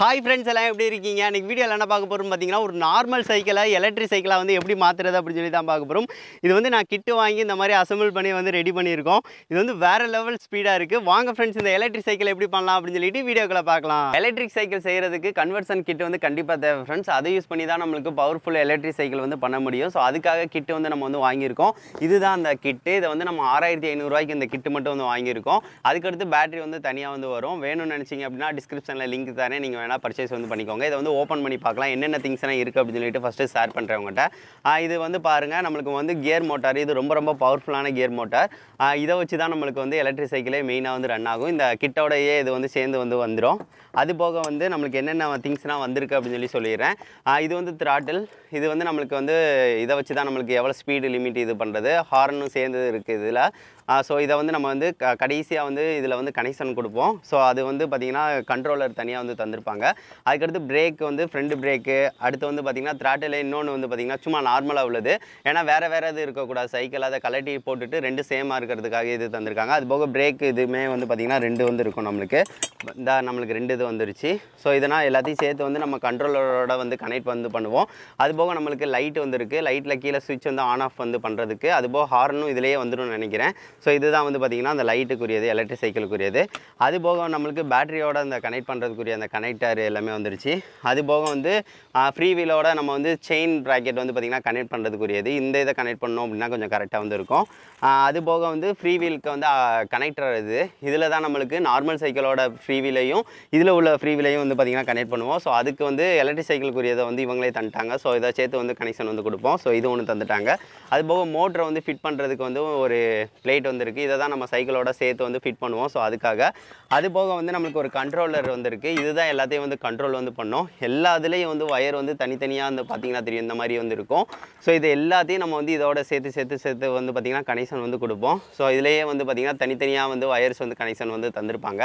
Hi friends எல்லாம் எப்படி இருக்கீங்க? இன்றைக்கி வீடியோவில் என்ன பார்க்க போகிறோம் பார்த்தீங்கன்னா, ஒரு நார்மல் சைக்கிளை எலக்ட்ரிக் சைக்கிளாக வந்து எப்படி மாற்றுறது அப்படின்னு சொல்லி தான் பார்க்க போகிறோம். இது வந்து நான் கிட்டு வாங்கி இந்த மாதிரி அசம்பிள் பண்ணி வந்து ரெடி பண்ணியிருக்கோம். இது வந்து வேறு லெவல் ஸ்பீடாக இருக்குது. வாங்க ஃப்ரெண்ட்ஸ், இந்த எலக்ட்ரிக் சைக்கிள் எப்படி பண்ணலாம் அப்படின்னு சொல்லிட்டு வீடியோக்களை பார்க்கலாம். எலக்ட்ரிக் சைக்கிள் செய்கிறதுக்கு கன்வர்ஷன் கிட் வந்து கண்டிப்பாக தேவை ஃப்ரெண்ட்ஸ். அதை யூஸ் பண்ணி தான் நம்மளுக்கு பவர்ஃபுல் எலக்ட்ரிக் சைக்கிள் வந்து பண்ண முடியும். ஸோ அதுக்காக கிட்டு வந்து நம்ம வந்து வாங்கியிருக்கோம். இதுதான் அந்த கிட்டு. இதை வந்து நம்ம 6500 இந்த கிட்டு மட்டும் வந்து வாங்கியிருக்கோம். அதுக்கடுத்து பேட்டரி வந்து தனியாக வந்து வரும். வேணும்னு நினச்சிங்க அப்படின்னா டிஸ்கிரிப்ஷனில் லிங்க் தரேன், நீங்கள் வேணால் பர்ச்சேஸ் வந்து பண்ணிக்கோங்க. இதை வந்து ஓப்பன் பண்ணி பார்க்கலாம் என்னென்ன திங்ஸ்லாம் இருக்குது அப்படின்னு சொல்லிட்டு ஃபஸ்ட்டு ஷேர் பண்ணுறேன் உங்கள்கிட்ட. இது வந்து பாருங்கள், நம்மளுக்கு வந்து கியர் மோட்டார். இது ரொம்ப ரொம்ப பவர்ஃபுல்லான கியர் மோட்டார். இதை வச்சு தான் நம்மளுக்கு வந்து எலக்ட்ரிக் சைக்கிளே மெயினாக வந்து ரன் ஆகும். இந்த கிட்டோடையே இது வந்து சேர்ந்து வந்து வந்துடும். அது போக வந்து நம்மளுக்கு என்னென்ன திங்ஸ்லாம் வந்திருக்கு அப்படின்னு சொல்லி சொல்லிடுறேன். இது வந்து த்ராட்டில். இது வந்து நம்மளுக்கு வந்து இதை வச்சு தான் நம்மளுக்கு எவ்வளோ ஸ்பீடு லிமிட் இது பண்ணுறது. ஹார்னும் சேர்ந்து இருக்குது இதில். ஸோ இதை வந்து நம்ம வந்து கடைசியாக வந்து இதில் வந்து கனெக்ஷன் கொடுப்போம். ஸோ அது வந்து பார்த்திங்கன்னா கண்ட்ரோலர் தனியாக வந்து தந்திருப்பாங்க. அதுக்கடுத்து பிரேக் வந்து ஃப்ரண்ட் பிரேக்கு. அடுத்து வந்து பார்த்திங்கன்னா த்ராட்டில் இன்னொன்று வந்து பார்த்திங்கன்னா சும்மா நார்மலாக உள்ளது. ஏன்னா வேறு இது இருக்கக்கூடாது சைக்கிள், அதை கலட்டி போட்டுட்டு ரெண்டு சேமாக இருக்கிறதுக்காக இது தந்திருக்காங்க. அது போக பிரேக் இதுவுமே வந்து பார்த்திங்கன்னா 2 வந்து இருக்கும் நம்மளுக்கு. நம்மளுக்கு 2 இது வந்துருச்சு. ஸோ இதனால் எல்லாத்தையும் சேர்த்து வந்து நம்ம கண்ட்ரோலரோட வந்து கனெக்ட் வந்து பண்ணுவோம். அதுபோக நம்மளுக்கு லைட் வந்துருக்கு. லைட்டில் கீழே ஸ்விட்ச் வந்து ஆன் ஆஃப் வந்து பண்ணுறதுக்கு. அதுபோக ஹார்னும் இதிலேயே வந்துடும் நினைக்கிறேன். ஸோ இதுதான் வந்து பார்த்திங்கன்னா அந்த லைட்டுக்குரியது, எலக்ட்ரிக் சைக்கிளுக்குரியது. அது போக நம்மளுக்கு பேட்டரியோட அந்த கனெக்ட் பண்ணுறதுக்குரிய அந்த கனெக்டர் எல்லாமே வந்துருச்சு. அது போக வந்து ஃப்ரீ வீலோட நம்ம வந்து செயின் ப்ராக்கெட் வந்து பார்த்திங்கன்னா கனெக்ட் பண்ணுறதுக்குரியது. இந்த இதை கனெக்ட் பண்ணோம் அப்படின்னா கொஞ்சம் கரெக்டாக வந்து இருக்கும். அது போக வந்து ஃப்ரீ வீலுக்கு வந்து கனெக்டர் இது. இதில் தான் நம்மளுக்கு நார்மல் சைக்கிளோட ஃப்ரீ வீலையும் இதில் உள்ள ஃப்ரீ வீலையும் வந்து பார்த்திங்கன்னா கனெக்ட் பண்ணுவோம். ஸோ அதுக்கு வந்து எலக்ட்ரிக் சைக்கிளுக்குரியதை வந்து இவங்களே தந்துட்டாங்க. ஸோ இதை சேர்த்து வந்து கனெக்ஷன் வந்து கொடுப்போம். ஸோ இது ஒன்று தந்துட்டாங்க. அது போக மோட்டரை வந்து ஃபிட் பண்ணுறதுக்கு வந்து ஒரு பிளேட் வந்துருக்கு. இதை தான் நம்ம சைக்கிளோட சேர்த்து வந்து ஃபிட் பண்ணுவோம். ஸோ அதுக்காக. அது போக வந்து நம்மளுக்கு ஒரு கண்ட்ரோலர் வந்துருக்கு. இதுதான் எல்லாத்தையும் வந்து கண்ட்ரோல் வந்து பண்ணோம். எல்லா இதுலேயும் வந்து ஒயர் வந்து தனித்தனியாக வந்து பார்த்திங்கன்னா தெரியும், இந்த மாதிரி வந்து இருக்கும். ஸோ இது எல்லாத்தையும் நம்ம வந்து இதோட சேர்த்து வந்து பார்த்திங்கன்னா கனெக்ஷன் வந்து கொடுப்போம். ஸோ இதிலேயே வந்து பார்த்திங்கன்னா தனித்தனியாக வந்து ஒயர்ஸ் வந்து கனெக்ஷன் வந்து தந்திருப்பாங்க.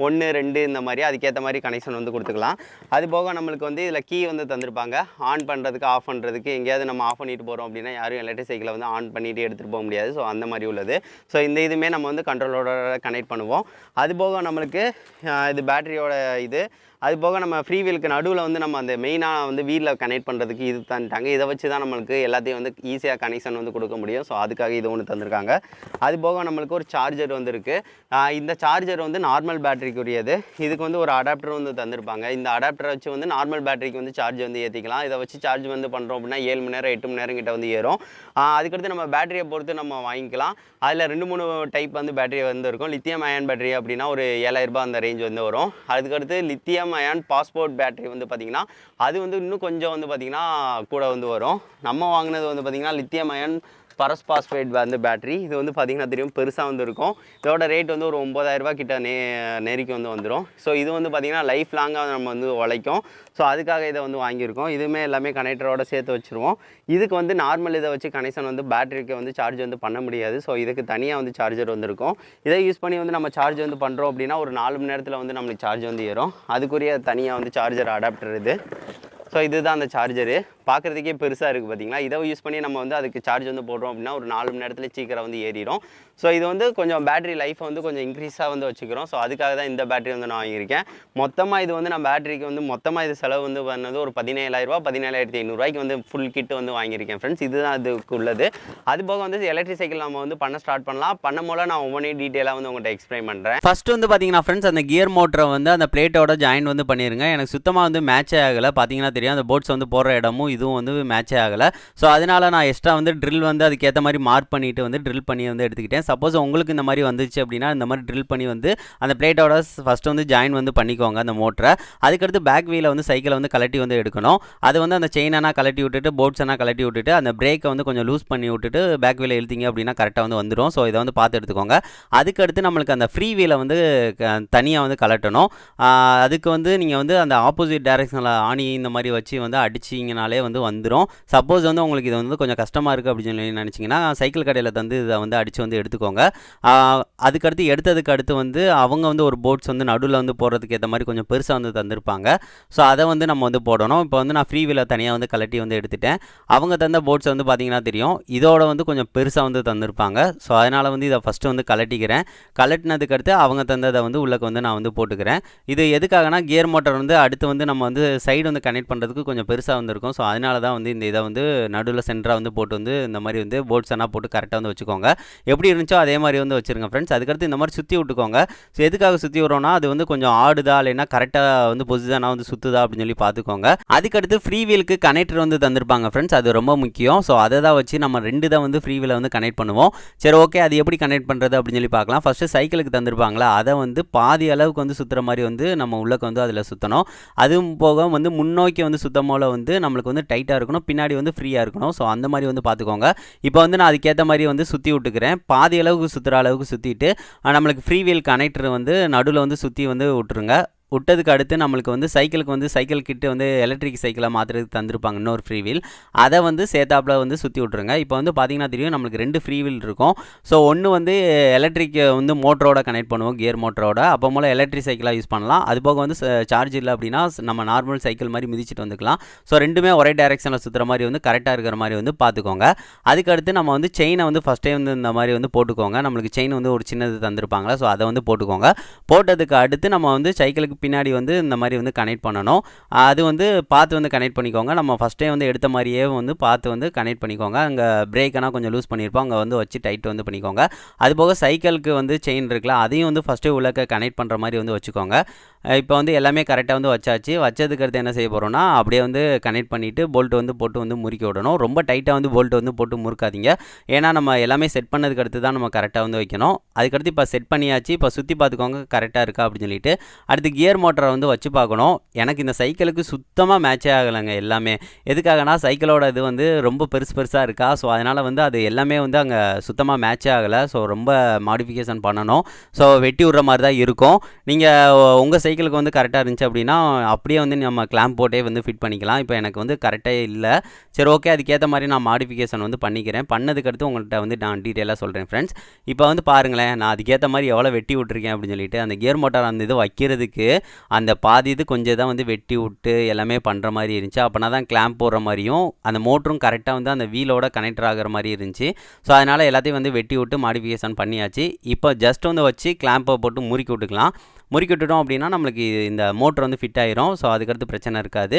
1 2 இந்த மாதிரி அதுக்கேற்ற மாதிரி கனெக்ஷன் வந்து கொடுத்துக்கலாம். அது போக நம்மளுக்கு வந்து இதில் கீ வந்து தந்திருப்பாங்க. ஆன் பண்ணுறதுக்கு ஆஃப் பண்ணுறதுக்கு. எங்கேயாவது நம்ம ஆஃப் பண்ணிட்டு போகிறோம் அப்படின்னா யாரும் எலக்ட்ரிக் சைக்கிளை வந்து ஆன் பண்ணிட்டு எடுத்துகிட்டு போக முடியாது. ஸோ அந்த மாதிரி உள்ளது. ஸோ இந்த இதுவுமே நம்ம வந்து கண்ட்ரோலோட கனெக்ட் பண்ணுவோம். அது போக நம்மளுக்கு இது பேட்டரியோட இது. அது போக நம்ம ஃப்ரீ வீலுக்கு நடுவில் வந்து நம்ம அந்த மெயினாக வந்து வீலில் கனெக்ட் பண்ணுறதுக்கு இது தந்துட்டாங்க. இதை வச்சு தான் நம்மளுக்கு எல்லாத்தையும் வந்து ஈஸியாக கனெக்ஷன் வந்து கொடுக்க முடியும். ஸோ அதுக்காக இது ஒன்று தந்திருக்காங்க. அது போக நம்மளுக்கு ஒரு சார்ஜர் வந்து இருக்குது. இந்த சார்ஜர் வந்து நார்மல் பேட்டரிக்குரியது. இதுக்கு வந்து ஒரு அடாப்டர் வந்து தந்திருப்பாங்க. இந்த அடாப்டரை வச்சு வந்து நார்மல் பேட்டரிக்கு வந்து சார்ஜ் வந்து ஏற்றிக்கலாம். இதை வச்சு சார்ஜ் வந்து பண்ணுறோம் அப்படின்னா 7 மணி நேரம் 8 மணி நேரம் கிட்ட வந்து ஏறும். அதுக்கடுத்து நம்ம பேட்டரியை பொறுத்து நம்ம வாங்கிக்கலாம். அதில் 2-3 டைப் வந்து பேட்டரி வந்து இருக்கும். லித்தியம் அயன் பேட்டரி அப்படின்னா ஒரு 7000 ரூபாய் அந்த ரேஞ்ச் வந்து வரும். அதுக்கடுத்து லித்தியம் அயன் பாஸ்போர்ட் பேட்டரி வந்து பார்த்திங்கன்னா அது வந்து இன்னும் கொஞ்சம் வந்து பார்த்திங்கன்னா கூட வந்து வரும். நம்ம வாங்கினது வந்து பார்த்திங்கன்னா லித்தியம் அயன் பாஸ்பேட் வந்து பேட்டரி. இது வந்து பார்த்திங்கன்னா தெரியும், பெருசாக வந்து இருக்கும். இதோட ரேட் வந்து ஒரு 9000 ரூபாய் கிட்ட நெருக்கி வந்து வந்துடும். ஸோ இது வந்து பார்த்திங்கன்னா லைஃப் லாங்காக நம்ம வந்து உழைக்கும். ஸோ அதுக்காக இதை வந்து வாங்கியிருக்கோம். இதுவுமே எல்லாமே கனெக்டரோட சேர்த்து வச்சுருவோம். இதுக்கு வந்து நார்மல் இதை வச்சு கனெக்ஷன் வந்து பேட்டரிக்கு வந்து சார்ஜ் வந்து பண்ண முடியாது. ஸோ இதுக்கு தனியாக வந்து சார்ஜர் வந்துருக்கும். இதை யூஸ் பண்ணி வந்து நம்ம சார்ஜ் வந்து பண்ணுறோம் அப்படின்னா ஒரு 4 மணி நேரத்தில் வந்து நம்மளுக்கு சார்ஜ் வந்து ஏறும். அதுக்குரிய தனியாக வந்து சார்ஜர் அடாப்டர் இது. ஸோ இதுதான் அந்த சார்ஜரு. பார்க்குறதுக்கே பெருசாக இருக்குது பார்த்திங்களா. இதை யூஸ் பண்ணி நம்ம வந்து அதுக்கு சார்ஜ் வந்து போடுறோம் அப்படின்னா ஒரு 4 மணி நேரத்தில் சீக்கிரம் வந்து ஏறிடும். ஸோ இது வந்து கொஞ்சம் பேட்டரி லைஃப்பை வந்து கொஞ்சம் இன்க்ரீஸாக வந்து வச்சுக்கிறோம். ஸோ அதுக்காக தான் இந்த பேட்டரி வந்து நான் வாங்கியிருக்கேன். மொத்தமாக இது வந்து நான் பேட்டரிக்கு வந்து மொத்தமாக இது செலவு வந்து பண்ணது ஒரு 17000 ரூபா 17500 வந்து ஃபுல் கிட் வந்து வாங்கியிருக்கேன் ஃப்ரெண்ட்ஸ். இதுதான் அதுக்கு உள்ளது. அது போக வந்து எலக்ட்ரிக் சைக்கிள் நம்ம வந்து பண்ண ஸ்டார்ட் பண்ணலாம். பண்ண போல நான் ஒவ்வொன்றையும் டீட்டெயிலாக வந்து உங்கள்கிட்ட எக்ஸ்பிளைன் பண்ணுறேன். ஃபஸ்ட்டு வந்து பார்த்தீங்கன்னா ஃப்ரெண்ட்ஸ், அந்த கியர் மோட்டரை வந்து அந்த பிளேட்டோட ஜாயின் வந்து பண்ணிடுங்க. எனக்கு சுத்தமாக வந்து மேட்சே ஆகலை. பார்த்தீங்கன்னா தெரியும், அந்த போட்ஸ் வந்து போகிற இடமும் இதுவும் வந்து மேட்சே ஆகலை. ஸோ அதனால் நான் எக்ஸ்ட்ரா வந்து ட்ரில் வந்து அதுக்கேற்ற மாதிரி மார்க் பண்ணிவிட்டு வந்து ட்ரில் பண்ணி வந்து எடுத்துக்கிட்டேன். சப்போஸ் உங்களுக்கு இந்த மாதிரி வந்துச்சு அப்படின்னா இந்த மாதிரி ட்ரில் பண்ணி வந்து அந்த பிளேட்டோட ஃபஸ்ட்டு வந்து ஜாயின் வந்து பண்ணிக்கோங்க அந்த மோட்டரை. அதுக்கடுத்து பேக் வீலை வந்து சைக்கிளை வந்து கலட்டி வந்து எடுக்கணும். அது வந்து அந்த செயினாக கலட்டி விட்டுட்டு போட்ஸாக கலட்டி விட்டுட்டு அந்த பிரேக்கை வந்து கொஞ்சம் லூஸ் பண்ணி விட்டுட்டு பேக் வீலை இழுத்தீங்க அப்படின்னா கரெக்டாக வந்து வந்துடும். ஸோ இதை வந்து பார்த்து எடுத்துக்கோங்க. அதுக்கடுத்து நம்மளுக்கு அந்த ஃப்ரீ வீலை வந்து தனியாக வந்து கலட்டணும். அதுக்கு வந்து நீங்கள் வந்து அந்த ஆப்போசிட் டைரெக்ஷனில் ஆணி இந்த மாதிரி வச்சு வந்து அடிச்சிங்கனாலே வந்து வந்துடும். சப்போஸ் வந்து உங்களுக்கு இது வந்து கொஞ்சம் கஷ்டமாக இருக்குது அப்படின்னு சொல்லி நினச்சிங்கன்னா சைக்கிள் கடையில் தந்து இதை வந்து அடித்து வந்து எடுத்துக்கோங்க. அதுக்கடுத்து எடுத்ததுக்கு அடுத்து வந்து அவங்க வந்து ஒரு போட்ஸ் வந்து நடுவில் வந்து போடுறதுக்கு ஏற்ற மாதிரி கொஞ்சம் பெருசாக வந்து தந்திருப்பாங்க. ஸோ அதை வந்து நம்ம வந்து போடணும். இப்போ வந்து நான் ஃப்ரீ வீலர் தனியாக வந்து கலட்டி வந்து எடுத்துட்டேன். அவங்க தந்த போட்ஸ் வந்து பார்த்திங்கன்னா தெரியும், இதோட வந்து கொஞ்சம் பெருசாக வந்து தந்திருப்பாங்க. ஸோ அதனால் வந்து இதை ஃபஸ்ட்டு வந்து கலட்டிக்கிறேன். கலட்டினதுக்கு அடுத்து அவங்க தந்ததை வந்து உள்ளே வந்து நான் வந்து போட்டுக்கிறேன். இது எதுக்காகனா கியர் மோட்டார் வந்து அடுத்து வந்து நம்ம வந்து சைடு வந்து கனெக்ட் பண்ணுறதுக்கு கொஞ்சம் பெருசாக வந்துருக்கும். ஸோ அதனால தான் வந்து இந்த இதை வந்து நடுவில் சென்டராக வந்து போட்டு வந்து இந்த மாதிரி வந்து போட்ஸ் எல்லாம் போட்டு கரெக்டாக வந்து வச்சுக்கோங்க. எப்படி இருந்துச்சோ அதே மாதிரி வந்து வச்சுருங்க ஃப்ரெண்ட்ஸ். அதுக்கடுத்து இந்த மாதிரி சுற்றி விட்டுக்கோங்க. ஸோ எதுக்காக சுற்றி விட்றோன்னா அது வந்து கொஞ்சம் ஆடுதா இல்லைன்னா கரெக்டாக வந்து பொசிஷனாக வந்து சுற்றுதா அப்படின்னு சொல்லி பார்த்துக்கோங்க. அதுக்கடுத்து ஃப்ரீ வீலுக்கு கனெக்டர் வந்து தந்திருப்பாங்க ஃப்ரெண்ட்ஸ். அது ரொம்ப முக்கியம். ஸோ அதை தான் வச்சு நம்ம 2 தான் வந்து ஃப்ரீ வீலை வந்து கனெக்ட் பண்ணுவோம். சரி, ஓகே, அது எப்படி கனெக்ட் பண்ணுறது அப்படின்னு சொல்லி பார்க்கலாம். ஃபஸ்ட்டு சைக்கிளுக்கு தந்திருப்பாங்களா, அதை வந்து பாதி அளவுக்கு வந்து சுற்றுற மாதிரி வந்து நம்ம உள்ளக்கு வந்து அதில் சுற்றணும். அதுவும் போக வந்து முன்னோக்கி வந்து சுத்தம் போல் வந்து நம்மளுக்கு வந்து டைட்டாக இருக்கணும், பின்னாடி வந்து ஃப்ரீயாக இருக்கணும். ஸோ அந்த மாதிரி வந்து பார்த்துக்கோங்க. இப்போ வந்து நான் அதுக்கேற்ற மாதிரி வந்து சுற்றி விட்டுக்கிறேன். பாதி அளவுக்கு சுற்றுற அளவுக்கு சுற்றிட்டு நம்மளுக்கு ஃப்ரீ வீல் கனெக்டர் வந்து நடுவில் வந்து சுற்றி வந்து விட்டுருங்க. விட்டதுக்கு அடுத்து நம்மளுக்கு வந்து சைக்கிளுக்கு வந்து சைக்கிள் கிட்ட வந்து எலக்ட்ரிக் சைக்கிளாக மாற்றுறதுக்கு தந்திருப்பாங்க இன்னொரு ஃப்ரீ வீல். அதை வந்து சேத்தாப்பில் வந்து சுற்றி விட்ருங்க. இப்போ வந்து பார்த்திங்கன்னா தெரியும், நம்மளுக்கு 2 ஃப்ரீ வீல் இருக்கும். ஸோ ஒன்று வந்து எலக்ட்ரிக் வந்து மோட்டரோட கனெக்ட் பண்ணுவோம், கியர் மோட்டரோட. அப்போ போல் எலக்ட்ரிக் சைக்கிளாக யூஸ் பண்ணலாம். அது போக வந்து சார்ஜ் இல்லை அப்படின்னா நம்ம நார்மல் சைக்கிள் மாதிரி மிதிச்சிட்டு வந்துக்கலாம். ஸோ ரெண்டுமே ஒரே டைரெக்ஷனில் சுற்றுற மாதிரி வந்து கரெக்டாக இருக்கிற மாதிரி வந்து பார்த்துக்கோங்க. அதுக்கடுத்து நம்ம வந்து செயினை வந்து ஃபஸ்ட்டே வந்து இந்த மாதிரி வந்து போட்டுக்கோங்க. நம்மளுக்கு செயின் வந்து ஒரு சின்னது தந்திருப்பாங்களா, ஸோ அதை வந்து போட்டுக்கோங்க. போட்டதுக்கு அடுத்து நம்ம வந்து சைக்கிளுக்கு பின்னாடி வந்து இந்த மாதிரி வந்து கனெக்ட் பண்ணணும். அது வந்து பார்த்து வந்து கனெக்ட் பண்ணிக்கோங்க. நம்ம ஃபஸ்ட்டே வந்து எடுத்த மாதிரியே வந்து பார்த்து வந்து கனெக்ட் பண்ணிக்கோங்க. அங்கே பிரேக்கெல்லாம் கொஞ்சம் லூஸ் பண்ணியிருப்போம், அங்கே வந்து வச்சு டைட் வந்து பண்ணிக்கோங்க. அதுபோக சைக்கிளுக்கு வந்து செயின் இருக்குல்ல, அதையும் வந்து ஃபஸ்ட்டே உள்ளக்க கனெக்ட் பண்ணுற மாதிரி வந்து வச்சுக்கோங்க. இப்போ வந்து எல்லாமே கரெக்டாக வந்து வச்சாச்சு. வச்சதுக்கு அடுத்து என்ன செய்ய போகிறோம்னா, அப்படியே வந்து கனெக்ட் பண்ணிவிட்டு போல்ட் வந்து போட்டு வந்து முறுக்கி விடணும். ரொம்ப டைட்டாக வந்து போல்ட் வந்து போட்டு முறுக்காதீங்க. ஏன்னா நம்ம எல்லாமே செட் பண்ணதுக்கு அடுத்து தான் நம்ம கரெக்டாக வந்து வைக்கணும். அதுக்கடுத்து இப்போ செட் பண்ணியாச்சு. இப்போ சுற்றி பார்த்துக்கோங்க கரெக்டாக இருக்கா அப்படின்னு சொல்லிட்டு. அடுத்து கியர் மோட்டரை வந்து வச்சு பார்க்கணும். எனக்கு இந்த சைக்கிளுக்கு சுத்தமாக மேட்சே ஆகலைங்க எல்லாமே. எதுக்காகனா சைக்கிளோட இது வந்து ரொம்ப பெருசாக இருக்கா. ஸோ அதனால் வந்து அது எல்லாமே வந்து அங்கே சுத்தமாக மேட்சே ஆகலை. ஸோ ரொம்ப மாடிஃபிகேஷன் பண்ணணும். ஸோ வெட்டி விட்ற மாதிரி தான் இருக்கும். நீங்கள் உங்கள் சைக்கிளுக்கு வந்து கரெக்டாக இருந்துச்சு அப்படின்னா அப்படியே வந்து நம்ம கிளாம்ப் போட்டே வந்து ஃபிட் பண்ணிக்கலாம். இப்போ எனக்கு வந்து கரெக்டாக இல்லை. சரி, ஓகே, அதுக்கேற்ற மாதிரி நான் மாடிஃபிகேஷன் வந்து பண்ணிக்கிறேன். பண்ணதுக்கடுத்து உங்கள்கிட்ட வந்து நான் டீட்டெயிலாக சொல்கிறேன் ஃப்ரெண்ட்ஸ். இப்போ வந்து பாருங்களேன், நான் அதுக்கேற்ற மாதிரி எவ்வளோ வெட்டி விட்ருக்கேன் அப்படின்னு சொல்லிட்டு. அந்த கியர் மோட்டார் அந்த இது வைக்கிறதுக்கு அந்த பாதி இது கொஞ்சம் தான் வந்து வெட்டி விட்டு எல்லாமே பண்ணுற மாதிரி இருந்துச்சு. அப்போனா தான் கிளாம்ப் போடுற மாதிரியும் அந்த மோட்டரும் கரெக்டாக வந்து அந்த வீலோட கனெக்டர் ஆகிற மாதிரி இருந்துச்சு. ஸோ அதனால் எல்லாத்தையும் வந்து வெட்டி விட்டு மாடிஃபிகேஷன் பண்ணியாச்சு. இப்போ ஜஸ்ட் வந்து வச்சு கிளாம்பை போட்டு முறுக்கி விட்டுக்கலாம். முறுக்கி விட்டுட்டோம் அப்படின்னா நம்மளுக்கு இந்த மோட்டர் வந்து ஃபிட் ஆயிரும். ஸோ அதுக்கடுத்து பிரச்சனை இருக்காது.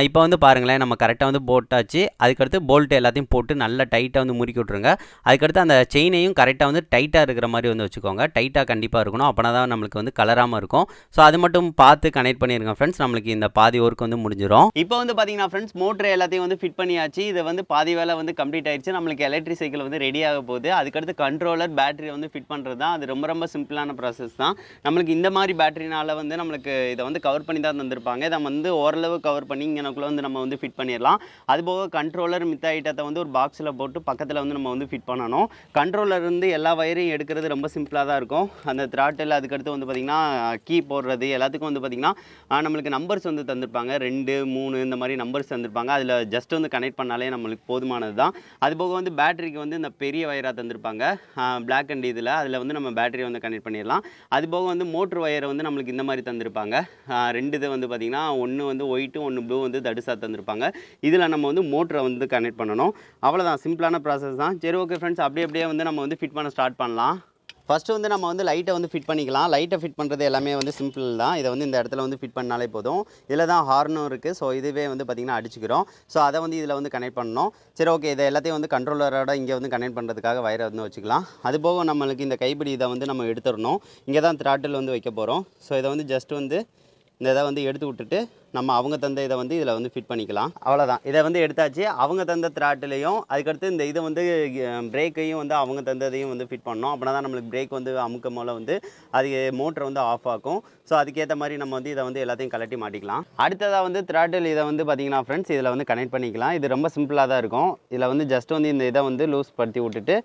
இப்போ வந்து பாருங்களேன், நம்ம கரெக்டாக வந்து போட்டாச்சு. அதுக்கடுத்து போல்ட்டு எல்லாத்தையும் போட்டு நல்லா டைட்டாக வந்து முறுக்கி விட்ருங்க. அதுக்கடுத்து அந்த செயினையும் கரெக்டாக வந்து டைட்டாக இருக்கிற மாதிரி வந்து வச்சுக்கோங்க. டைட்டாக கண்டிப்பாக இருக்கணும். அப்போனா தான் நம்மளுக்கு வந்து கலராமல் இருக்கும். ஸோ அது மட்டும் பார்த்து கனெக்ட் பண்ணிடுங்க ஃப்ரெண்ட்ஸ். நம்மளுக்கு இந்த பாதி ஒர்க் வந்து முடிஞ்சிடும். இப்போ வந்து பார்த்தீங்கன்னா ஃப்ரெண்ட்ஸ், மோட்டர் எல்லாத்தையும் வந்து ஃபிட் பண்ணியாச்சு. இதை வந்து பாதி வேலை வந்து கம்ப்ளீட் ஆயிடுச்சு. நம்மளுக்கு எலக்ட்ரிக் சைக்கிள் வந்து ரெடி ஆக போகுது. அதுக்கடுத்து கண்ட்ரோலர் பேட்டரி வந்து ஃபிட் பண்ணுறது தான். அது ரொம்ப சிம்பிளான ப்ராசஸ் தான். நம்மளுக்கு இந்த மாதிரி பேட்டரினால வந்து நம்மளுக்கு இதை வந்து கவர் பண்ணி தான் தந்திருப்பாங்க. இதை வந்து ஓரளவு கவர் பண்ணி இங்கனக்குள்ளே வந்து நம்ம வந்து ஃபிட் பண்ணிடலாம். அதுபோக கண்ட்ரோலர் மித்த ஐட்டத்தை வந்து ஒரு பாக்ஸில் போட்டு பக்கத்தில் வந்து நம்ம வந்து ஃபிட் பண்ணணும். கண்ட்ரோலர் இருந்து எல்லா வயரையும் எடுக்கிறது ரொம்ப சிம்பிளாக தான் இருக்கும். அந்த த்ராட்டில் அதுக்கடுத்து வந்து பார்த்திங்கன்னா கீ போடுறது எல்லாத்துக்கும் வந்து பார்த்திங்கன்னா நம்மளுக்கு நம்பர்ஸ் வந்து தந்திருப்பாங்க. 2, 3 இந்த மாதிரி நம்பர்ஸ் தந்திருப்பாங்க. அதில் ஜஸ்ட் வந்து கனெக்ட் பண்ணாலே நம்மளுக்கு போதுமானது தான். அதுபோக வந்து பேட்டரிக்கு வந்து இந்த பெரிய வயராக தந்திருப்பாங்க பிளாக் அண்ட் இதில். அதில் வந்து நம்ம பேட்டரி வந்து கனெக்ட் பண்ணிடலாம். அதுபோக வந்து மோட்ரு வயரை வந்து நம்மளுக்கு இந்த மாதிரி தந்திருப்பாங்க. 2 இது வந்து பார்த்திங்கன்னா ஒன்று வந்து ஒயிட்டு, ஒன்று ப்ளூ வந்து தடுசாக தந்திருப்பாங்க. இதில் நம்ம வந்து மோட்டரை வந்து கனெக்ட் பண்ணணும். அவ்வளோதான், சிம்பிளான ப்ராசஸ் தான். சரி, ஓகே ஃப்ரெண்ட்ஸ், அப்படியே வந்து நம்ம வந்து ஃபிட் பண்ண ஸ்டார்ட் பண்ணலாம். ஃபஸ்ட்டு வந்து நம்ம வந்து லைட்டை வந்து ஃபிட் பண்ணிக்கலாம். லைட்டை ஃபிட் பண்ணுறது எல்லாமே வந்து சிம்பிள் தான். இதை வந்து இந்த இடத்துல வந்து ஃபிட் பண்ணாலே போதும். இதில் தான் ஹார்னும் இருக்குது. ஸோ இதுவே வந்து பார்த்திங்கன்னா அடிச்சுக்கிறோம். ஸோ அதை வந்து இதில் வந்து கனெக்ட் பண்ணணும். சரி, ஓகே, இதை எல்லாத்தையும் வந்து கண்ட்ரோலரோட இங்கே வந்து கனெக்ட் பண்ணுறதுக்காக வயரை வந்து வச்சுக்கலாம். அதுபோக நம்மளுக்கு இந்த கைப்பிடி இதை வந்து நம்ம எடுத்துடணும். இங்கே தான் த்ராட்டில் வந்து வைக்க போகிறோம். ஸோ இதை வந்து ஜஸ்ட் வந்து இந்த இதை வந்து எடுத்து விட்டுட்டு நம்ம அவங்க தந்த இதை வந்து இதில் வந்து ஃபிட் பண்ணிக்கலாம். அவ்வளோதான், இதை வந்து எடுத்தாச்சு. அவங்க தந்த த்ராட்டிலையும் அதுக்கடுத்து இந்த இதை வந்து பிரேக்கையும் வந்து அவங்க தந்ததையும் வந்து ஃபிட் பண்ணோம். அப்படின்னா தான் நம்மளுக்கு பிரேக் வந்து அமுக்க மூலம் வந்து அது மோட்டர் வந்து ஆஃப் ஆகும். ஸோ அதுக்கேற்ற மாதிரி நம்ம வந்து இதை வந்து எல்லாத்தையும் கலட்டி மாட்டிக்கலாம். அடுத்ததாக வந்து த்ராட்டில் இதை வந்து பார்த்திங்கன்னா ஃப்ரெண்ட்ஸ், இதில் வந்து கனெக்ட் பண்ணிக்கலாம். இது ரொம்ப சிம்பிளாக தான் இருக்கும். இதில் வந்து ஜஸ்ட் வந்து இந்த இதை வந்து லூஸ் படுத்தி விட்டுட்டு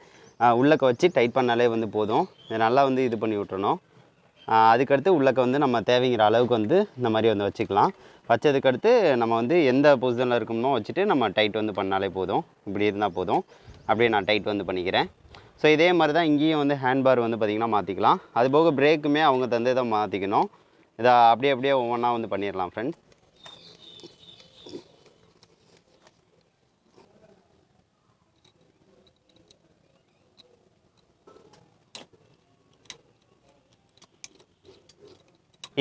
உள்ளக்க வச்சு டைட் பண்ணாலே வந்து போதும். இதை நல்லா வந்து இது பண்ணி விட்டுறணும். அதுக்கடுத்து உள்ளக்க வந்து நம்ம தேவைங்கிற அளவுக்கு வந்து இந்த மாதிரி வந்து வச்சுக்கலாம். வச்சதுக்கு அடுத்து நம்ம வந்து எந்த பொசிஷனில் இருக்கணுமோ வச்சுட்டு நம்ம டைட் வந்து பண்ணாலே போதும். இப்படி இருந்தால் போதும். அப்படியே நான் டைட் வந்து பண்ணிக்கிறேன். ஸோ இதே மாதிரி தான் இங்கேயும் வந்து ஹேண்ட்பார் வந்து பார்த்திங்கன்னா மாற்றிக்கலாம். அதுபோக பிரேக்குமே அவங்க தந்து இதை மாற்றிக்கணும். இதை அப்படியே ஒவ்வொன்றா வந்து பண்ணிடலாம் ஃப்ரெண்ட்ஸ்.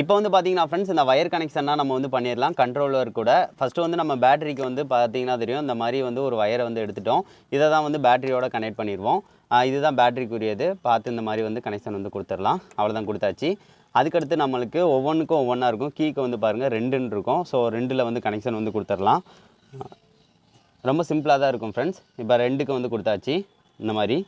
இப்போ வந்து பார்த்தீங்கன்னா ஃப்ரெண்ட்ஸ் இந்த வயர் கனெக்ஷனாக நம்ம வந்து பண்ணிடலாம் கண்ட்ரோலர் கூட. ஃபஸ்ட்டு வந்து நம்ம பேட்டரிக்கு வந்து பார்த்தீங்கன்னா தெரியும், இந்த மாதிரி வந்து ஒரு வயரை வந்து எடுத்துட்டோம். இதை தான் வந்து பேட்டரியோட கனெக்ட் பண்ணிடுவோம். இதுதான் பேட்டரிக்குரியது. பார்த்து இந்த மாதிரி வந்து கனெக்ஷன் வந்து கொடுத்துடலாம். அவ்வளோதான், கொடுத்தாச்சு. அதுக்கடுத்து நம்மளுக்கு ஒவ்வொன்றுக்கும் ஒவ்வொன்றா இருக்கும். கீக்கு வந்து பாருங்கள் 2ன்னு இருக்கும். ஸோ 2ல் வந்து கனெக்ஷன் வந்து கொடுத்துடலாம். ரொம்ப சிம்பிளாக தான் இருக்கும் ஃப்ரெண்ட்ஸ். இப்போ 2க்கு வந்து கொடுத்தாச்சு இந்த மாதிரி.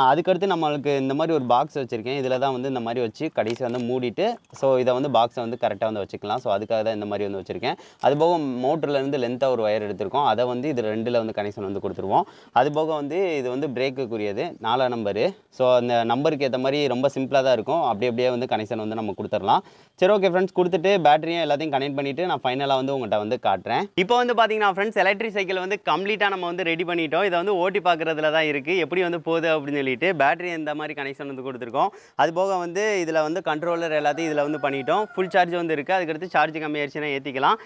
அதுக்கடுத்து நம்மளுக்கு இந்த மாதிரி ஒரு பாக்ஸ் வச்சுருக்கேன். இதில் தான் வந்து இந்த மாதிரி வச்சு கடைசி வந்து மூடிட்டு, ஸோ இதை வந்து பாக்ஸை வந்து கரெக்டாக வந்து வச்சுக்கலாம். ஸோ அதுக்காக தான் இந்த மாதிரி வந்து வச்சுருக்கேன். அதுபோக மோட்டர்லேருந்து லென்த்தாக ஒரு ஒயர் எடுத்திருக்கோம். அதை வந்து இது 2ல் வந்து கனெக்ஷன் வந்து கொடுத்துருவோம். அதுபோக வந்து இது வந்து பிரேக்குக்குரியது 4 நம்பரு. ஸோ அந்த நம்பருக்கு ஏற்ற மாதிரி ரொம்ப சிம்பிளாக தான் இருக்கும். அப்படியே வந்து கனெக்ஷன் வந்து நம்ம கொடுத்துடலாம். சரி, ஓகே ஃப்ரெண்ட்ஸ். கொடுத்துட்டு பேட்டரியும் எல்லாத்தையும் கனெக்ட் பண்ணிவிட்டு நான் ஃபைனலாக வந்து உங்கள்கிட்ட வந்து காட்டுறேன். இப்போ வந்து பார்த்தீங்கன்னா ஃப்ரெண்ட்ஸ், எலக்ட்ரிக் சைக்கிள் வந்து கம்ப்ளீட்டாக நம்ம வந்து ரெடி பண்ணிட்டோம். இதை வந்து ஓட்டி பார்க்குறதுல தான் இருக்குது, எப்படி வந்து போகுது அப்படின்னு சொல்லிட்டு. பேட்டரி இந்த மாதிரி கனெக்ஷன் வந்து கொடுத்துருக்கோம். அது போக வந்து இதில் வந்து கண்ட்ரோலர் எல்லாத்தையும் இதில் வந்து பண்ணிட்டோம். ஃபுல் சார்ஜ் வந்து இருக்குது. அதுக்கடுத்து சார்ஜ் கம்மியாயிருச்சுன்னா ஏற்றிக்கலாம்.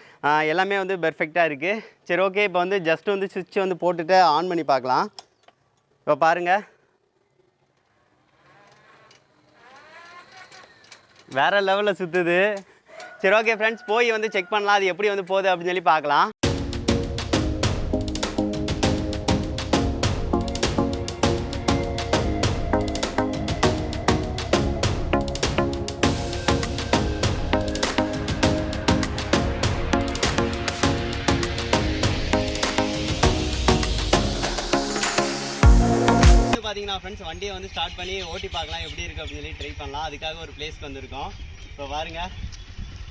எல்லாமே வந்து பெர்ஃபெக்டாக இருக்குது. சரி, ஓகே. இப்போ வந்து ஜஸ்ட் வந்து சுவிட்ச் வந்து போட்டுட்டு ஆன் பண்ணி பார்க்கலாம். இப்போ பாருங்கள், வேறு லெவலில் சுற்றுது. சரி, ஓகே ஃப்ரெண்ட்ஸ், போய் வந்து செக் பண்ணலாம் அது எப்படி வந்து போகுது அப்படின்னு சொல்லி பார்க்கலாம். பார்த்தீங்கன்னா ஃப்ரெண்ட்ஸ், வண்டியை வந்து ஸ்டார்ட் பண்ணி ஓட்டி பார்க்கலாம் எப்படி இருக்குது அப்படின்னு சொல்லி ட்ரை பண்ணலாம். அதுக்காக ஒரு பிளேஸ்க்கு வந்திருக்கோம். இப்போ பாருங்கள்,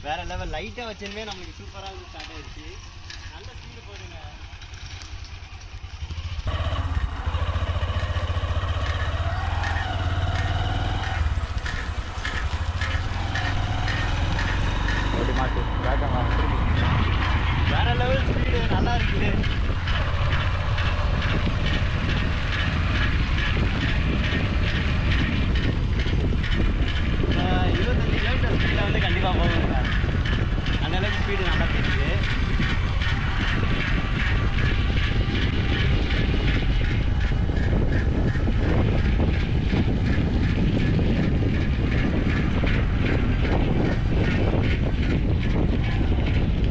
வேறு லெவல் லைட்டாக வச்சுருமே நம்மளுக்கு சூப்பராக வந்து ஸ்டார்ட் ஆகிடுச்சு. நல்ல ஸ்பீடு போடுங்க. வேறு லெவல் ஸ்பீடு நல்லா இருக்குது. 25 கிலோமீட்டர் ஸ்பீடில் வந்து கண்டிப்பாக போகுங்க. அந்தளவுக்கு ஸ்பீடு நல்லா தெரியுது.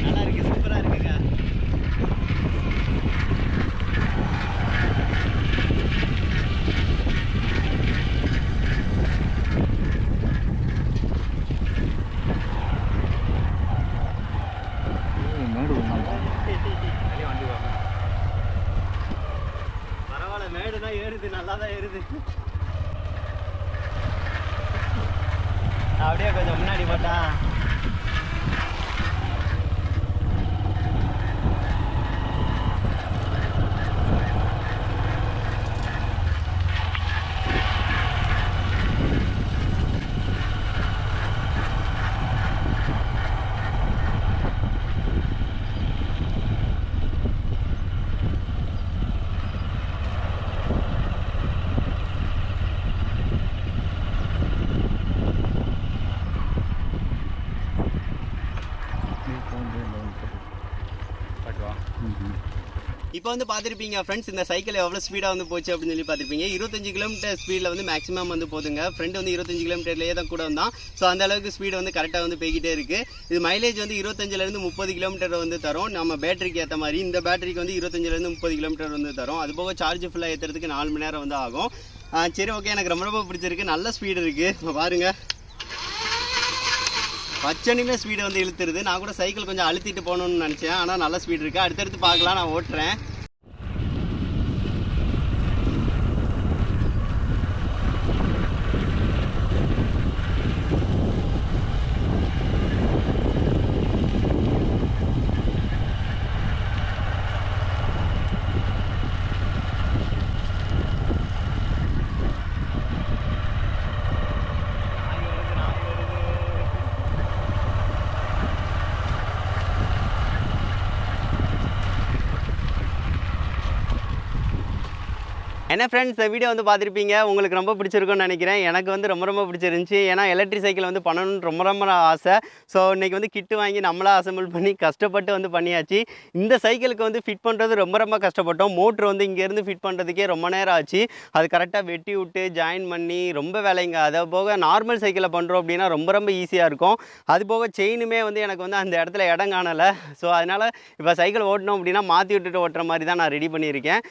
நல்லா இருக்குது, சூப்பராக இருக்குங்க. பரவாயில்ல, மேடு தான் ஏறுது, நல்லா தான் ஏறுது. அப்படியே கொஞ்சம் முன்னாடி போட்டா இப்போ வந்து பார்த்துருப்பீங்க ஃப்ரெண்ட்ஸ், இந்த சைக்கிள் எவ்வளோ ஸ்பீடாக வந்து போச்சு அப்படின்னு சொல்லி பார்த்துருப்பீங்க. 25 கிலோமீட்டர் ஸ்பீடில் வந்து மேக்ஸிமம் வந்து போதுங்க. ஃப்ரெண்ட் வந்து 25 கிலோமீட்டர்லேயே தான் கூட வந்தான். ஸோ அந்த அளவுக்கு ஸ்பீடு வந்து கரெக்டாக வந்து போய்கிட்டே இருக்குது. இது மைலேஜ் வந்து 25லேருந்து 30 கிலோமீட்டர் வந்து தரும். நம்ம பேட்டரிக்கு ஏற்ற மாதிரி இந்த பேட்டரிக்கு வந்து 25லேருந்து 30 கிலோமீட்டர் வந்து தரும். அதுபோக சார்ஜ் ஃபுல்லாக ஏற்றுறதுக்கு 4 மணி நேரம் வந்து ஆகும். சரி, ஓகே. எனக்கு ரொம்ப பிடிச்சிருக்கு. நல்ல ஸ்பீடு இருக்குது பாருங்கள். பச்சனிலே ஸ்பீடு வந்து இழுத்துருது. நான் கூட சைக்கிள் கொஞ்சம் அழுத்திட்டு போகணுன்னு நினச்சேன், ஆனால் நல்ல ஸ்பீடு இருக்குது. அடுத்தடுத்து பார்க்கலாம், நான் ஓட்டுறேன். என்ன ஃப்ரெண்ட்ஸ், இந்த வீடியோ வந்து பார்த்துருப்பீங்க. உங்களுக்கு ரொம்ப பிடிச்சிருக்கும்னு நினைக்கிறேன். எனக்கு வந்து ரொம்ப பிடிச்சிருந்துச்சி. ஏன்னா எலக்ட்ரிக் சைக்கிள் வந்து பண்ணணும்னு ரொம்ப ஆசை. ஸோ இன்றைக்கி வந்து கிட்டு வாங்கி நம்மளா அசெம்பிள் பண்ணி கஷ்டப்பட்டு வந்து பண்ணியாச்சு. இந்த சைக்கிளுக்கு வந்து ஃபிட் பண்ணுறது ரொம்ப கஷ்டப்பட்டோம். மோட்ரு வந்து இங்கேருந்து ஃபிட் பண்ணுறதுக்கே ரொம்ப நேரம் ஆச்சு. அது கரெக்டாக வெட்டி விட்டு ஜாயின் பண்ணி ரொம்ப வேலைங்க. அதை போக நார்மல் சைக்கிளில் பண்ணுறோம் அப்படின்னா ரொம்ப ஈஸியாக இருக்கும். அது போக செயினுமே வந்து எனக்கு வந்து அந்த இடத்துல இடம் காணலை. ஸோ அதனால் இப்போ சைக்கிள் ஓட்டணும் அப்படின்னா மாற்றி விட்டுட்டு ஓட்டுற மாதிரி தான் நான் ரெடி பண்ணியிருக்கேன்.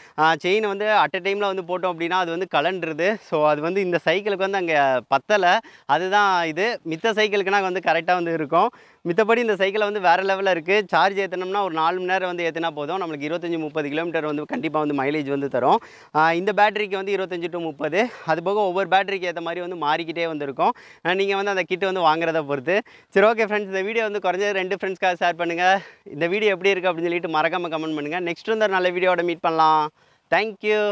செயின் வந்து அட் அ டைமில் வந்து போட்டோம் அப்படின்னா அது வந்து கலண்டுருது. ஸோ அது வந்து இந்த சைக்கிளுக்கு வந்து அங்கே பத்தலை. அதுதான் இது. மித்த சைக்கிளுக்குனா வந்து கரெக்டாக வந்து இருக்கும். மித்தபடி இந்த சைக்கிளை வந்து வேறு லெவலில் இருக்குது. சார்ஜ் ஏற்றினோம்னா ஒரு 4 மணி நேரம் வந்து ஏற்றினா போதும். நம்மளுக்கு 25-30 கிலோமீட்டர் வந்து கண்டிப்பாக வந்து மைலேஜ் வந்து தரும். இந்த பேட்டரிக்கு வந்து 25 to 30. அதுபோக ஒவ்வொரு பேட்டரிக்கு ஏற்ற மாதிரி வந்து மாறிக்கிட்டே வந்துருக்கும். நீங்கள் வந்து அந்த கிட்டு வந்து வாங்குறத பொறுத்து. சரி, ஓகே ஃப்ரெண்ட்ஸ், இந்த வீடியோ வந்து குறைஞ்சது 2 ஃப்ரெண்ட்ஸ்க்காக ஷேர் பண்ணுங்கள். இந்த வீடியோ எப்படி இருக்குது அப்படின்னு சொல்லிட்டு மறக்காமல் கமெண்ட் பண்ணுங்கள். நெக்ஸ்ட் வந்து ஒரு நல்ல வீடியோட மீட் பண்ணலாம். தேங்க்யூ.